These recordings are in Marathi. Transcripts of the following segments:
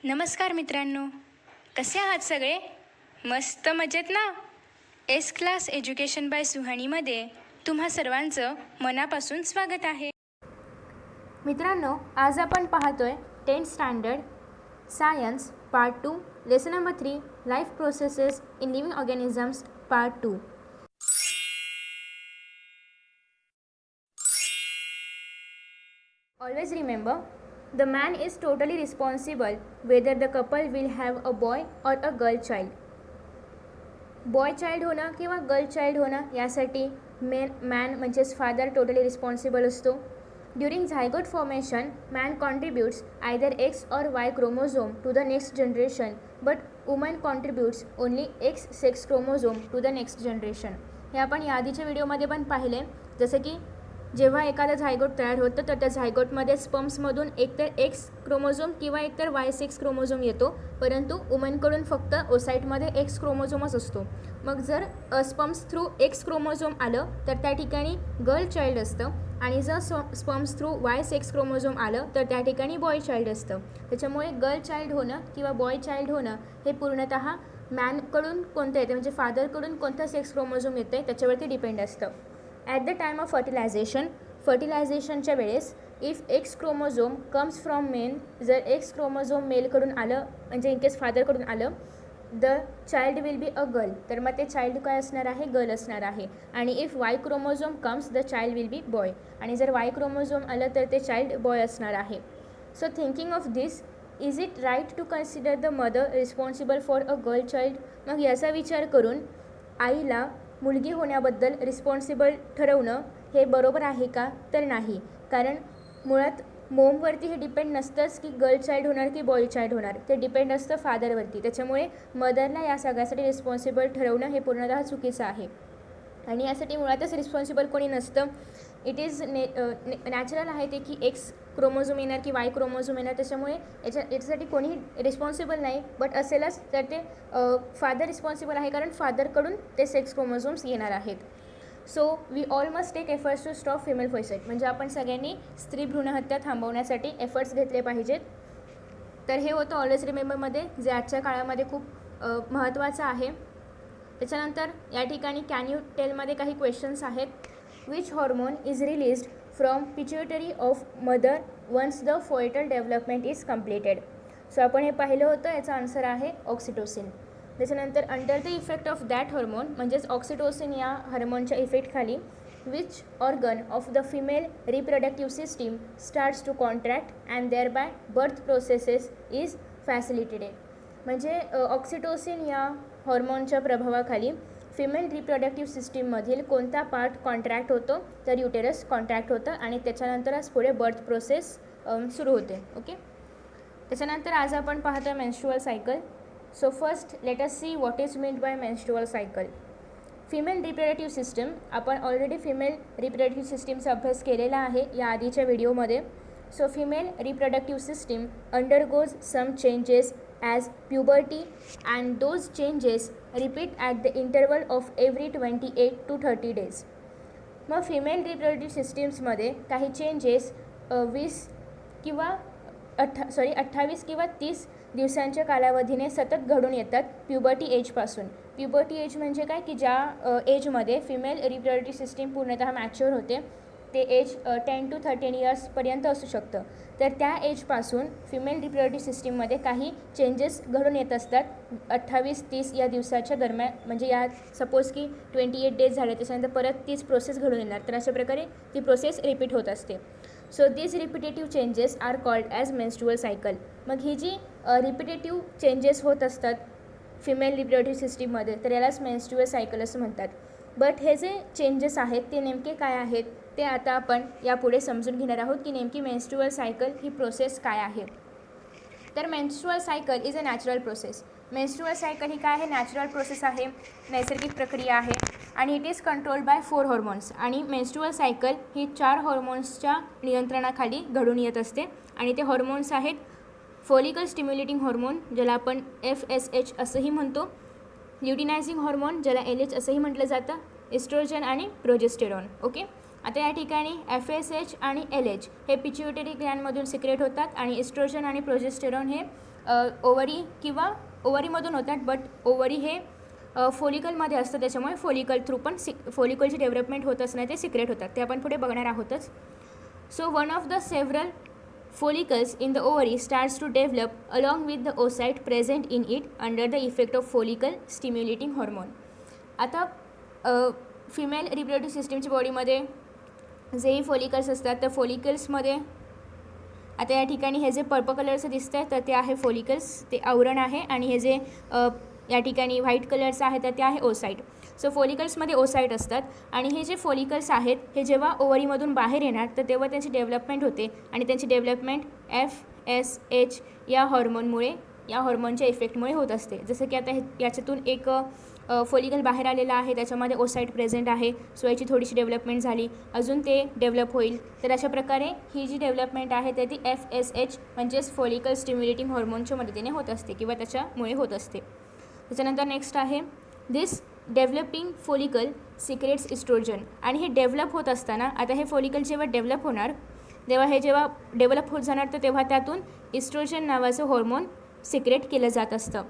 नमस्कार मित्रांनो, कसे आहात सगळे? मस्त मजेत ना? एस क्लास एज्युकेशन बाय सुहानीमध्ये तुम्हा सर्वांचं मनापासून स्वागत आहे. मित्रांनो, आज आपण पाहतोय 10th standard science part 2 lesson number 3 life processes in living organisms part 2. Always remember, the man is totally responsible whether the couple will have a boy or a girl child. Boy child होणं किंवा गर्ल चाइल्ड होणं यासाठी मॅन म्हणजेच फादर टोटली रिस्पॉन्सिबल असतो. During zygote formation man contributes either X और Y chromosome to the next generation, but woman contributes only X sex chromosome to the next generation. हे आपण या आधीच्या व्हिडिओमध्ये पण पाहिले. जसं की जेव्हा एखादा झायगोट तयार होतं तर त्या झायगोटमध्ये स्पर्म्समधून एकतर एक्स क्रोमोझोम किंवा एकतर वाय सेक्स क्रोमोझोम येतो, परंतु वुमनकडून फक्त ओसाईटमध्ये एक्स क्रोमोझोमच असतो. मग जर स्पर्म्स थ्रू एक्स क्रोमोझोम आलं तर त्या ठिकाणी गर्ल चाइल्ड असतं, आणि जर sperms through Y sex chromosome आलं तर त्या ठिकाणी बॉय चाइल्ड असतं. त्याच्यामुळे गर्ल चाइल्ड होणं किंवा बॉय चाइल्ड होणं हे पूर्णतः मॅनकडून कोणतं येतं म्हणजे फादरकडून कोणतं सेक्स क्रोमोझोम येतं आहे त्याच्यावरती डिपेंड असतं. ॲट द टाईम ऑफ फर्टिलायझेशनच्या वेळेस if x chromosome comes from main, जर एक्स क्रोमोझोम मेलकडून आलं म्हणजे इनकेस फादरकडून आलं, the child will be a girl, तर मग ते चाइल्ड काय असणार आहे, गर्ल असणार आहे. आणि if y chromosome comes the child will be boy, आणि जर वाय क्रोमोझोम आलं तर ते चाइल्ड बॉय असणार आहे. So thinking of this, is it right to consider the mother responsible for a girl child? मग याचा विचार करून आईला मुलगी होण्याबद्दल रिस्पॉन्सिबल ठरवणं हे बरोबर आहे का? तर नाही. कारण मुळात मोमवरती हे डिपेंड नसतंच की गर्ल चाइल्ड होणार की बॉय चाइल्ड होणार, ते डिपेंड असतं फादरवरती. त्याच्यामुळे मदरला या सगळ्यासाठी रिस्पॉन्सिबल ठरवणं हे पूर्णतः चुकीचं आहे. आणि यासाठी मुळातच रिस्पॉन्सिबल कोणी नसतं. इट इज नॅचरल आहे ते की एक्स क्रोमोझोम येणार की वाय क्रोमोझोम येणार, त्याच्यामुळे याच्यासाठी कोणीही रिस्पॉन्सिबल नाही. बट असेलच तर ते फादर रिस्पॉन्सिबल आहे, कारण फादरकडून ते सेक्स क्रोमोझोम्स येणार आहेत. So we all must take efforts to stop female suicide, म्हणजे आपण सगळ्यांनी स्त्री भ्रूणहत्या थांबवण्यासाठी एफर्ट्स घेतले पाहिजेत. तर हे होतं ऑलवेज रिमेंबरमध्ये, जे आजच्या काळामध्ये खूप महत्त्वाचं आहे. त्याच्यानंतर या ठिकाणी कॅन यू टेलमध्ये काही क्वेश्चन्स आहेत. Which hormone is released from pituitary of mother once the foetal development is completed? So आपण हे पाहिलं होतं, याचा आन्सर आहे ऑक्सिटोसिन. त्याच्यानंतर under the effect of that hormone, म्हणजेच ऑक्सिटोसिन या हार्मोनच्या इफेक्टखाली, which organ of the female reproductive system starts to contract and thereby birth processes is facilitated? म्हणजे ऑक्सिटोसिन या हॉर्मोनच्या प्रभावाखाली फिमेल रिप्रोडक्टिव्ह सिस्टीममधील कोणता पार्ट कॉन्ट्रॅक्ट होतो? तर युटेरस कॉन्ट्रॅक्ट होतं, आणि त्याच्यानंतरच पुढे बर्थ प्रोसेस सुरू होते. ओके. त्याच्यानंतर आज आपण पाहतो menstrual cycle. So first let us see what is meant by menstrual cycle. Female reproductive system, आपण ऑलरेडी फिमेल रिप्रोडक्टिव्ह सिस्टीमचा अभ्यास केलेला आहे या आधीच्या व्हिडिओमध्ये. So female reproductive system undergoes some changes as puberty, and those changes repeat at the interval of every 28 to 30 days. मग फिमेल रिप्रोडक्टिव्ह सिस्टीम्समध्ये काही चेंजेस 28 किंवा 30 दिवसांच्या कालावधीने सतत घडून येतात प्युबर्टी एजपासून. प्युबर्टी एज म्हणजे काय की ज्या एजमध्ये फिमेल रिप्रोडक्टिव्ह सिस्टीम पूर्णतः मॅच्युअर होते, ते एज 10 to 13 yearsपर्यंत असू शकतं. तर त्या एजपासून फिमेल रिप्रोडक्टिव्ह सिस्टीममध्ये काही चेंजेस घडून येत असतात 28-30 या दिवसाच्या दरम्यान. म्हणजे या सपोज की 28 days झाले, त्याच्यानंतर परत तीच प्रोसेस घडून येणार. तर अशा प्रकारे ती प्रोसेस रिपीट होत असते. So this repetitive changes are called as menstrual cycle. मग ही जी रिपिटेटिव्ह चेंजेस होत असतात फिमेल रिप्रोडक्टिव्ह सिस्टीममध्ये, तर यालाच मेन्स्ट्रुअल सायकल असं म्हणतात. बट हे जे चेंजेस आहेत ते नेमके काय आहेत ते आता आपण यापुढे समजून घेणार आहोत की नेमकी मेन्स्ट्रुअल सायकल ही प्रोसेस काय आहे. तर menstrual cycle is a natural process. Menstrual cycle ही काय आहे? नॅचरल प्रोसेस आहे, नैसर्गिक प्रक्रिया आहे, आणि it is controlled by 4 hormones. आणि मेन्स्ट्रुअल सायकल ही 4 हॉर्मोन्सच्या नियंत्रणाखाली घडून येत असते. आणि ते हॉर्मोन्स आहेत फॉलिकल स्टिम्युलेटिंग हॉर्मोन, ज्याला आपण FSH असंही म्हणतो, ल्युटिनायझिंग हॉर्मोन ज्याला LH असंही म्हटलं जातं, इस्ट्रोजन आणि प्रोजेस्टेरॉन. ओके. आता या ठिकाणी FSH आणि LH हे पिच्युटरी ग्लॅन्डमधून सिक्रेट होतात, आणि इस्ट्रोजन आणि प्रोजेस्टेरॉन हे ओव्हरी किंवा ओव्हरीमधून होतात, बट ओव्हरी हे फोलिकलमध्ये असतं, त्याच्यामुळे फोलिकल थ्रू पण फोलिकलची डेव्हलपमेंट होत असणं ते सिक्रेट होतात, ते आपण पुढे बघणार आहोतच. So one of the several follicles in the ovary starts to develop along with the oocyte present in it under the effect of follicle stimulating hormone. आता फिमेल रिप्रोडक्टिव्ह सिस्टीमच्या बॉडीमध्ये जेही फॉलिकल्स असतात त्या फॉलिकल्समध्ये आता या ठिकाणी हे जे पर्पल कलरचं दिसतं आहे तर ते आहे फॉलिकल्स, ते आवरण आहे, आणि हे जे या ठिकाणी व्हाईट कलरचं आहे तर ते आहे ओसाईट. सो फॉलिकल्समध्ये ओसाईट असतात, आणि हे जे फॉलिकल्स आहेत हे जेव्हा ओव्हरीमधून बाहेर येणार तर तेव्हा त्यांची डेव्हलपमेंट होते, आणि त्यांची डेव्हलपमेंट FSH या हॉर्मोनमुळे, या हॉर्मोनच्या इफेक्टमुळे होत असते. जसं की आता याच्यातून एक फॉलिकल बाहेर आलेला आहे, त्याच्यामध्ये ओसाईट प्रेझेंट आहे, सो याची थोडीशी डेव्हलपमेंट झाली, अजून ते डेव्हलप होईल. तर अशा प्रकारे ही जी डेव्हलपमेंट आहे तर ती FSH म्हणजेच फॉलिकल स्टिम्युलेटिंग हॉर्मोनच्या मदतीने होत असते किंवा त्याच्यामुळे होत असते. त्याच्यानंतर नेक्स्ट आहे दिस डेव्हलपिंग फॉलिकल सिक्रेट्स इस्ट्रोजन. आणि हे डेव्हलप होत असताना आता हे फॉलिकल जेव्हा डेव्हलप होणार तेव्हा हे जेव्हा डेव्हलप होत जाणार तर तेव्हा त्यातून इस्ट्रोजन नावाचं हॉर्मोन सिक्रेट केलं जात असतं.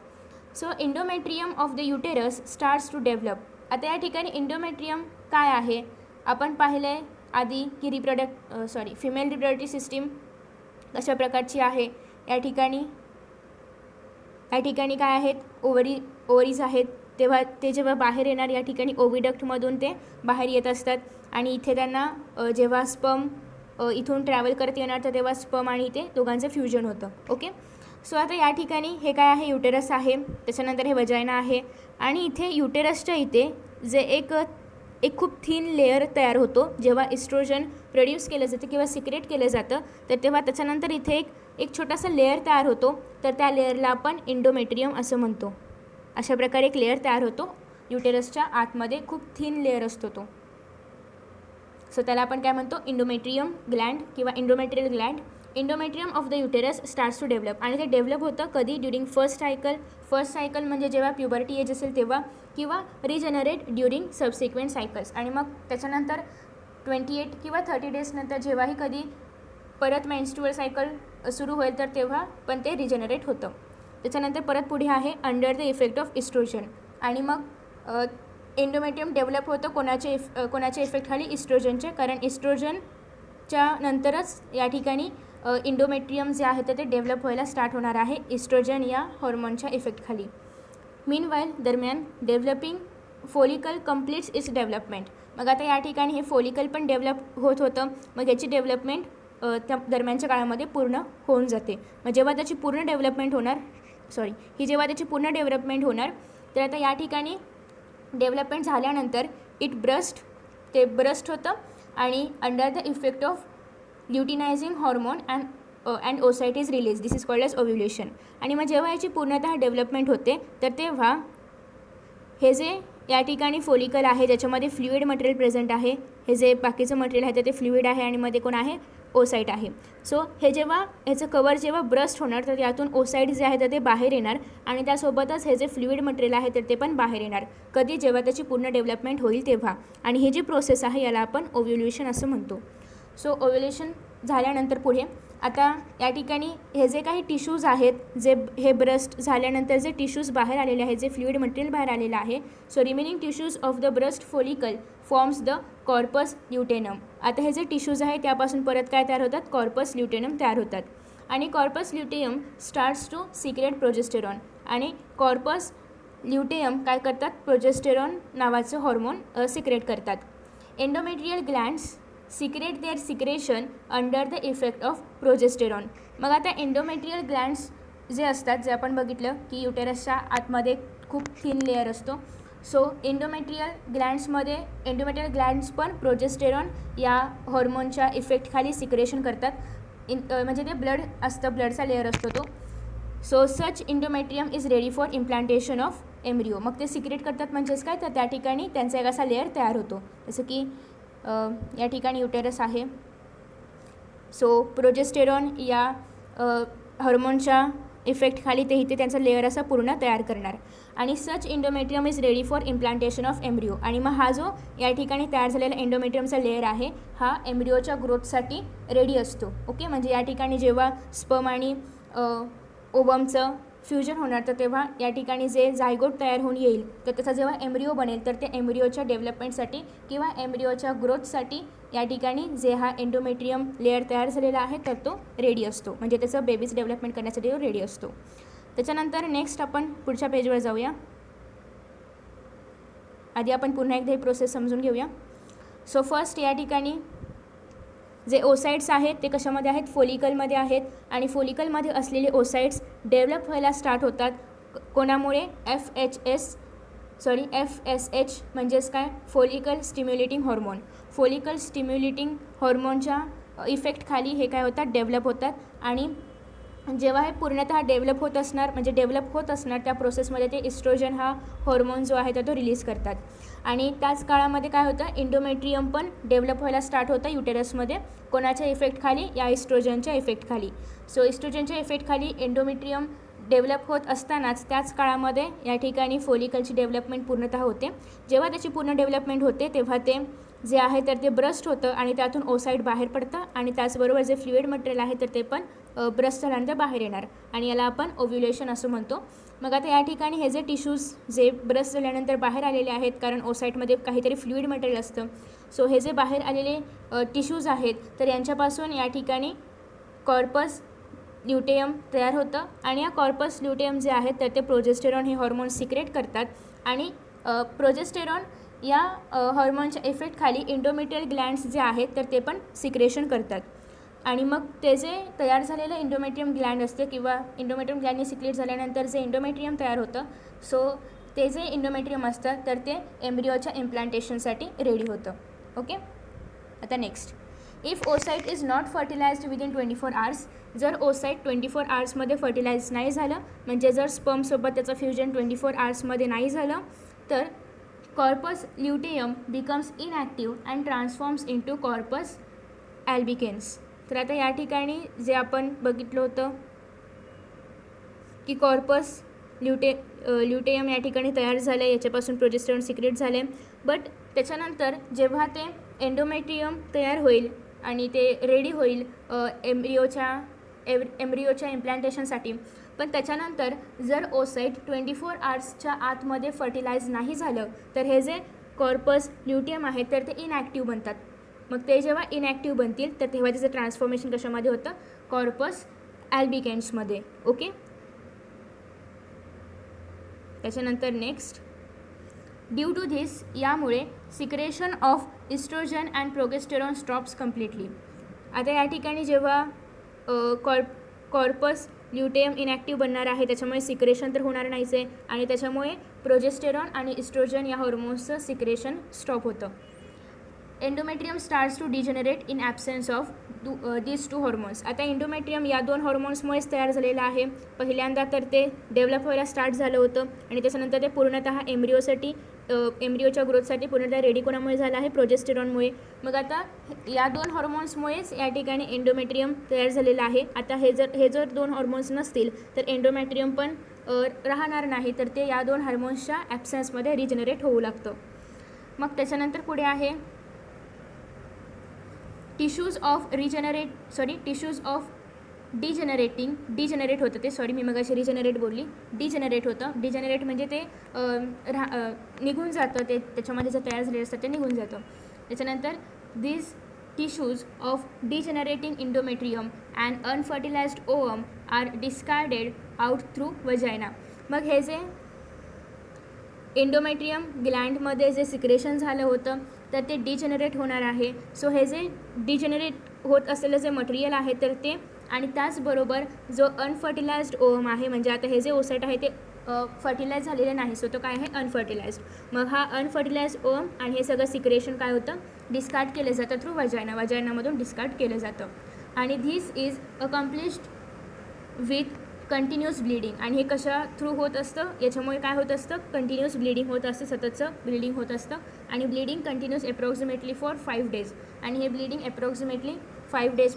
So endometrium of the uterus starts to develop. आता या ठिकाणी इंडोमेट्रियम काय आहे आपण पाहिलं आहे आधी की फिमेल रिप्रोडक्टिव्ह सिस्टीम कशा प्रकारची आहे. या ठिकाणी काय आहेत, ओव्हरीज आहेत, तेव्हा ते जेव्हा बाहेर येणार या ठिकाणी ओव्हिडक्टमधून ते बाहेर येत असतात, आणि इथे त्यांना जेव्हा स्पर्म इथून ट्रॅव्हल करत येणार तर तेव्हा स्पर्म आणि इथे दोघांचं फ्युजन होतं. ओके, सो आता या ठिकाणी हे काय आहे, युटेरस आहे, त्याच्यानंतर हे वजायना आहे, आणि इथे युटेरसच्या इथे जे एक खूप थिन लेअर तयार होतो जेव्हा इस्ट्रोजन प्रोड्यूस केलं जातं किंवा सिक्रेट केलं जातं, तर तेव्हा त्याच्यानंतर इथे एक छोटासा लेअर तयार होतो, तर त्या लेअरला आपण इंडोमेट्रियम असं म्हणतो. अशा प्रकारे एक लेअर तयार होतो युटेरसच्या आतमध्ये, खूप थिन लेअर असतो तो, सो त्याला आपण काय म्हणतो, इंडोमेट्रियम ग्लँड किंवा endometrial gland. Endometrium of the uterus starts to develop, आणि ते डेव्हलप होतं कधी, ड्युरिंग फर्स्ट सायकल म्हणजे जेव्हा प्युबर्टी एज असेल तेव्हा, किंवा रिजनरेट ड्युरिंग सबसिक्वेंट सायकल्स, आणि मग त्याच्यानंतर 28 किंवा 30 डेज नंतर जेव्हाही कधी परत मेन्स्ट्रुअल सायकल सुरू होईल तर तेव्हा पण ते रिजनरेट होतं. त्याच्यानंतर परत पुढे आहे under the effect of oestrogen, आणि मग इंडोमेट्रियम डेव्हलप होतं कोणाच्या इफेक्टखाली, इस्ट्रोजनचे, कारण इस्ट्रोजनच्या नंतरच या ठिकाणी इंडोमेट्रियम जे आहे ते डेव्हलप व्हायला स्टार्ट होणार आहे इस्ट्रोजन या हॉर्मोनच्या इफेक्टखाली. मीनवाईल दरम्यान developing follicle completes it's development. मग आता या ठिकाणी हे फॉलिकल पण डेव्हलप होत होतं, मग याची डेव्हलपमेंट त्या दरम्यानच्या काळामध्ये पूर्ण होऊन जाते. मग जेव्हा त्याची पूर्ण डेव्हलपमेंट होणार जेव्हा त्याची पूर्ण डेव्हलपमेंट होणार तर आता या ठिकाणी डेव्हलपमेंट झाल्यानंतर ते ब्रस्ट होतं, आणि under the effect of luteinising hormone and oocyte is release, this is called as ovulation. आणि मग जेव्हा याची पूर्णतः डेव्हलपमेंट होते तर तेव्हा हे जे या ठिकाणी फॉलिकल आहे ज्याच्यामध्ये फ्लुइड मटेरियल प्रेझेंट आहे, हे जे बाकीचं मटेरियल आहे ते फ्लुइड आहे, आणि मध्ये कोण आहे, ओसाईट आहे. सो हे जेव्हा ह्याचं कवर जेव्हा ब्रस्ट होणार तर यातून ओसाईट जे आहे तर ते बाहेर येणार, आणि त्यासोबतच हे जे फ्लुइड मटेरियल आहे तर ते पण बाहेर येणार. कधी, जेव्हा त्याची पूर्ण डेव्हलपमेंट होईल तेव्हा, आणि ही जी प्रोसेस आहे याला आपण ओव्ह्युलेशन असं म्हणतो. सो ओव्ह्युलेशन झाल्यानंतर पुढे आता या ठिकाणी हे जे काही टिश्यूज आहेत, जे हे ब्रस्ट झाल्यानंतर जे टिश्यूज बाहेर आलेले आहेत, जे फ्लुइड मटेरियल बाहेर आलेलं आहे, so remaining tissues of the burst follicle forms the corpus luteum. आता हे जे टिश्यूज आहे त्यापासून परत काय तयार होतात, कॉर्पस ल्युटेनम तयार होतात, आणि corpus luteum starts to secrete progesterone, आणि कॉर्पस ल्युटेयम काय करतात, प्रोजेस्टेरॉन नावाचं हॉर्मोन सिक्रेट करतात. Endometrial glands secrete their secretion under the effect of progesterone. मग आता एंडोमेट्रियल ग्लँड्स जे असतात, जे आपण बघितलं की युटेरसच्या आतमध्ये खूप थिन लेअर असतो, सो एंडोमेट्रियल ग्लँड्स पण प्रोजेस्टेरॉन या हॉर्मोनच्या इफेक्टखाली सिक्रेशन करतात. म्हणजे ते ब्लड असतं, ब्लडचा लेअर असतो तो. So such endometrium is ready for implantation of embryo. मग ते सिक्रेट करतात म्हणजेच काय, तर त्या ठिकाणी त्यांचा एक असा लेअर तयार होतो, जसं की या ठिकाणी युटेरस आहे. सो प्रोजेस्टेरॉन या हॉर्मोनच्या इफेक्टखाली ते इथे त्यांचा लेअर असा पूर्ण तयार करणार, आणि such endometrium is ready for implantation of embryo. आणि मग हा जो या ठिकाणी तयार झालेला एंडोमेट्रियमचा लेअर आहे हा एम्ब्रिओच्या ग्रोथसाठी रेडी असतो. ओके, म्हणजे या ठिकाणी जेव्हा स्पर्म आणि ओवमचं फ्युजन होणार, तर तेव्हा या ठिकाणी जे झायगोट तयार होऊन येईल, तर त्याचा जेव्हा एम्ब्रिओ बनेल तर ते एम्ब्रिओच्या डेव्हलपमेंटसाठी किंवा एम्ब्रिओच्या ग्रोथसाठी या ठिकाणी जे हा एंडोमेट्रियम लेअर तयार झालेला आहे तर तो रेडी असतो, म्हणजे त्याचं बेबीज डेव्हलपमेंट करण्यासाठी तो रेडी असतो. त्याच्यानंतर नेक्स्ट आपण पुढच्या पेजवर जाऊया. आधी आपण पुन्हा एकदा ही प्रोसेस समजून घेऊया. सो फर्स्ट या ठिकाणी जे ओसाइड्स आहेत ते कशामध्ये आहेत, फोलिकलमध्ये आहेत, आणि फोलिकलमध्ये असलेले ओसाइड्स डेव्हलप व्हायला स्टार्ट होतात कोणामुळे, FSH म्हणजेच काय, follicle stimulating hormone. Follicle stimulating हॉर्मोनच्या इफेक्टखाली हे काय होतात, डेव्हलप होतात. आणि जेव्हा हे पूर्णतः डेव्हलप होत असणार त्या प्रोसेसमध्ये ते इस्ट्रोजन हा हॉर्मोन जो आहे तर तो रिलीज करतात. आणि त्याच काळामध्ये काय होतं, इंडोमेट्रियम पण डेव्हलप व्हायला स्टार्ट होतं युटेरसमध्ये. कोणाच्या इफेक्टखाली, या इस्ट्रोजनच्या इफेक्टखाली. सो इस्ट्रोजनच्या इफेक्टखाली इंडोमेट्रियम डेव्हलप होत असतानाच त्याच काळामध्ये या ठिकाणी फोलिकलची डेव्हलपमेंट पूर्णतः होते. जेव्हा त्याची पूर्ण डेव्हलपमेंट होते तेव्हा ते जे आहे तर ते ब्रस्ट होतं आणि त्यातून ओसाइड बाहेर पडतं, आणि त्याचबरोबर जे फ्लुइड मटेरियल आहे तर ते पण ब्रस्ट झाल्यानंतर बाहेर येणार, आणि याला आपण ओव्ह्युलेशन असं म्हणतो. मग आता या ठिकाणी हे जे टिश्यूज जे ब्रस्ट झाल्यानंतर बाहेर आलेले आहेत, कारण ओसाइटमध्ये काहीतरी फ्लुइड मटेरियल असतं, सो हे जे बाहेर आलेले टिश्यूज आहेत तर यांच्यापासून या ठिकाणी कॉर्पस ल्युटेयम तयार होतं, आणि या कॉर्पस ल्युटेयम जे आहेत तर ते प्रोजेस्टेरॉन हे हॉर्मोन सिक्रेट करतात. आणि प्रोजेस्टेरॉन या हॉर्मोनच्या इफेक्टखाली इंडोमेट्रियल ग्लँड्स जे आहेत तर ते पण सिक्रेशन करतात. आणि मग ते जे तयार झालेलं इंडोमेट्रियम ग्लँड असते किंवा इंडोमेट्रियम ग्लँडने सिक्रेट झाल्यानंतर जे इंडोमेट्रियम तयार होतं, सो ते जे इंडोमेट्रियम असतं तर ते एम्ब्रिओच्या इम्प्लांटेशनसाठी रेडी होतं. ओके. आता next, if oocyte is not fertilised within 24 hours, जर ओसाइट 24 hours फर्टिलाइज नाही झालं, म्हणजे जर स्पर्मसोबत त्याचं फ्युजन 24 hours नाही झालं, तर corpus luteum becomes inactive and transforms into corpus albicans. तर आता या ठिकाणी जे आपण बघितलं होतं की कॉर्पस ल्युटेयम या ठिकाणी तयार झालं आहे, याच्यापासून प्रोजेस्टेरॉन सिक्रेट झाले, बट त्याच्यानंतर जेव्हा ते एंडोमेट्रियम तयार होईल आणि ते रेडी होईल एम्ब्रिओच्या इम्प्लांटेशनसाठी, पण त्याच्यानंतर जर ओसाइट 24 hours आतमध्ये फर्टिलाइज नाही झालं तर हे जे कॉर्पस ल्युटेयम आहे तर ते इनॲक्टिव्ह बनतात. मग ते जेव्हा इनॲक्टिव्ह बनतील तर तेव्हा त्याचं ट्रान्सफॉर्मेशन कशामध्ये होतं, कॉर्पस ॲल्बिकेन्समध्ये. ओके. त्याच्यानंतर नेक्स्ट, ड्यू टू धिस, यामुळे secretion of oestrogen and progesterone stops completely. आता या ठिकाणी जेव्हा कॉर्पस ल्युटेयम इनॲक्टिव्ह बनणार आहे त्याच्यामुळे सिक्रेशन तर होणार नाहीच आहे, आणि त्याच्यामुळे प्रोजेस्टेरॉन आणि इस्ट्रोजन या हॉर्मोन्सचं सिक्रेशन स्टॉप होतं. Endometrium starts to degenerate in absence of these two hormones. आता एंडोमेट्रियम या दोन हॉर्मोन्समुळेच तयार झालेलं आहे. पहिल्यांदा तर ते डेव्हलप व्हायला स्टार्ट झालं होतं, आणि त्याच्यानंतर ते पूर्णतः एम्ब्रिओच्या ग्रोथसाठी पूर्णतः रेडी कोणामुळे झालं आहे, प्रोजेस्टेरॉनमुळे. मग आता या दोन हॉर्मोन्समुळेच या ठिकाणी एंडोमेट्रियम तयार झालेलं आहे. आता हे जर दोन हॉर्मोन्स नसतील तर एंडोमेट्रियम पण राहणार नाही, तर ते या दोन हार्मोन्सच्या ॲब्सेन्समध्ये रिजनरेट होऊ लागतं. मग त्याच्यानंतर पुढे आहे टिश्यूज ऑफ डिजेनरेट होतं ते, मी मग अशी रिजनरेट बोलली, डिजेनरेट होतं. डिजेनरेट म्हणजे ते निघून जातं, ते त्याच्यामध्ये जे तयार झालेलं असतं ते निघून जातं. त्याच्यानंतर these tissues of degenerating endometrium and unfertilized ovum are discarded out through vagina. मग हे जे एंडोमेट्रियम ग्लँडमध्ये जे सिक्रेशन झालं होतं तर ते डिजेनरेट होणार आहे. सो हे जे डिजेनरेट होत असलेलं जे मटेरियल आहे तर ते, आणि त्याचबरोबर जो अनफर्टिलाइज्ड ओव्हम आहे, म्हणजे आता हे जे ओसाइट आहे ते फर्टिलाइज झालेलं नाही, सो तो काय आहे, अनफर्टिलाइज्ड. मग हा अनफर्टिलाइज्ड ओव्हम आणि हे सगळं सिक्रेशन काय होतं, डिस्कार्ड केलं जातं थ्रू वजायनामधून डिस्कार्ड केलं जातं. आणि this is accomplished with continuous bleeding. आणि हे कशा थ्रू होत असतं, याच्यामुळे काय होत असतं, कंटिन्युअस ब्लिडिंग होत असतं, सततचं ब्लिडिंग होत असतं. आणि bleeding continuous approximately for 5 days. आणि हे ब्लिडिंग अप्रॉक्सिमेटली 5 days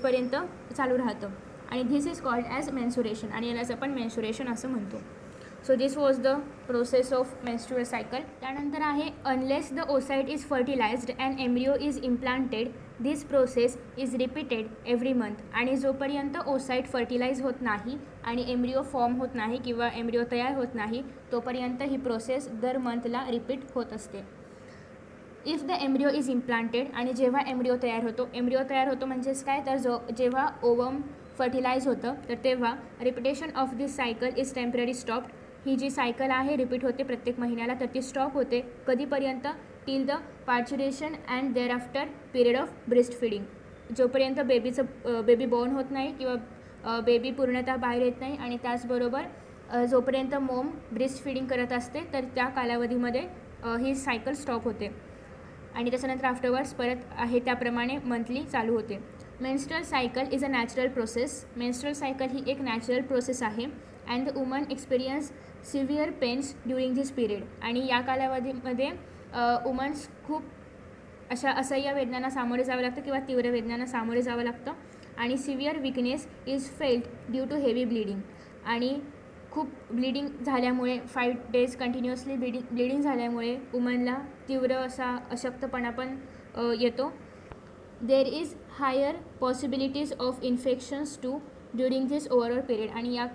चालू राहतं. आणि this is called as menstruation, आणि यालाच आपण मेन्सुरेशन असं म्हणतो. So this was the process of menstrual cycle. त्यानंतर आहे unless the oocyte is fertilised and embryo is implanted this process is repeated every month. आणि जोपर्यंत ओसाईट फर्टिलाइज होत नाही आणि एम्ब्रिओ फॉर्म होत नाही किंवा एम्ब्रिओ तयार होत नाही तोपर्यंत ही प्रोसेस दर मंथला रिपीट होत असते. If the embryo is implanted, आणि जेव्हा एम्ब्रिओ तयार होतो म्हणजेच काय, तर जेव्हा ओवम फर्टिलाइज होतं तर तेव्हा repetition of this cycle is temporary stopped. ही जी सायकल आहे रिपीट होते प्रत्येक महिन्याला तर ती स्टॉप होते. कधीपर्यंत? Till the parturition and thereafter period of breast feeding. जोपर्यंत बेबी बॉर्न होत नाही किंवा बेबी पूर्णतः बाहेर येत नाही आणि त्याचबरोबर जोपर्यंत मॉम ब्रेस्ट फिडिंग करत असते तर त्या कालावधीमध्ये ही सायकल स्टॉप होते आणि त्याच्यानंतर आफ्टरवर्ड्स परत आहे त्याप्रमाणे मंथली चालू होते. Menstrual cycle is a natural process. Menstrual cycle ही एक नॅचरल प्रोसेस आहे. And the woman experience severe pains during this period. आणि या कालावधीमध्ये वुमन्स खूप अशा असह्य वेदनांना सामोरे जावं लागतं किंवा तीव्र वेदनांना सामोरे जावं लागतं. आणि severe weakness is felt due to heavy bleeding. आणि खूप ब्लिडिंग झाल्यामुळे 5 days कंटिन्युअसली ब्लिडिंग झाल्यामुळे वुमनला तीव्र असा अशक्तपणा पण येतो. There is higher possibilities of infections too during this overall period. आणि या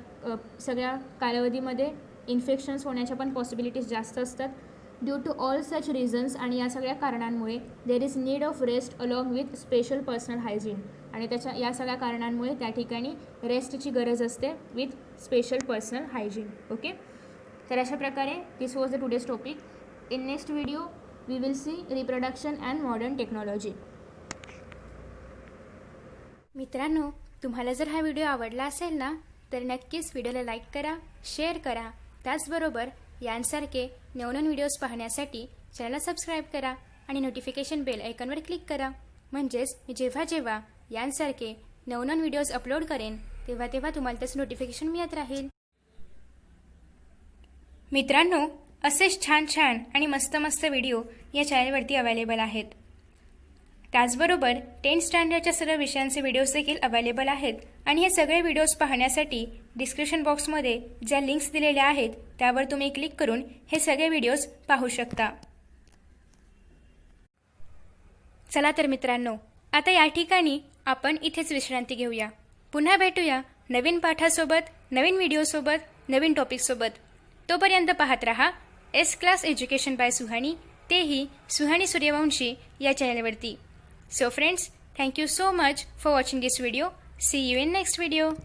सगळ्या कालावधीमध्ये इन्फेक्शन्स होण्याच्या पण पॉसिबिलिटीज जास्त असतात. Due to all such reasons, आणि या सगळ्या कारणांमुळे there is need of rest along with special personal hygiene. आणि या सगळ्या कारणांमुळे त्या ठिकाणी रेस्टची गरज असते with special personal hygiene. Okay, तर अशा प्रकारे this was the today's topic. In next video we will see reproduction and modern technology. मित्रांनो, तुम्हाला जर हा व्हिडिओ आवडला असेल ना तर नक्कीच व्हिडिओला लाईक करा, शेअर करा. त्याचबरोबर यांसारखे नवनवीन व्हिडिओज पाहण्यासाठी चॅनलला सबस्क्राईब करा आणि नोटिफिकेशन बेल आयकॉनवर क्लिक करा. म्हणजेच मी जेव्हा यांसारखे नवनवीन व्हिडिओज अपलोड करेन तेव्हा तुम्हाला त्याचं नोटिफिकेशन मिळत राहील. मित्रांनो, असेच छान आणि मस्त व्हिडिओ या चॅनलवरती अवेलेबल आहेत. त्याचबरोबर 10th स्टँडर्डच्या सर्व विषयांचे व्हिडिओज देखील अवेलेबल आहेत. आणि हे सगळे व्हिडिओज पाहण्यासाठी डिस्क्रिप्शन बॉक्समध्ये ज्या लिंक्स दिलेल्या आहेत त्यावर तुम्ही क्लिक करून हे सगळे व्हिडिओज पाहू शकता. चला तर मित्रांनो, आता या ठिकाणी आपण इथेच विश्रांती घेऊया. पुन्हा भेटूया नवीन पाठासोबत, नवीन व्हिडिओसोबत, नवीन टॉपिकसोबत. तोपर्यंत पाहत रहा Ace Class Education by Suhani, तेही सुहानी सूर्यवंशी या चॅनलवरती. So friends, thank you so much for watching this video. See you in next video.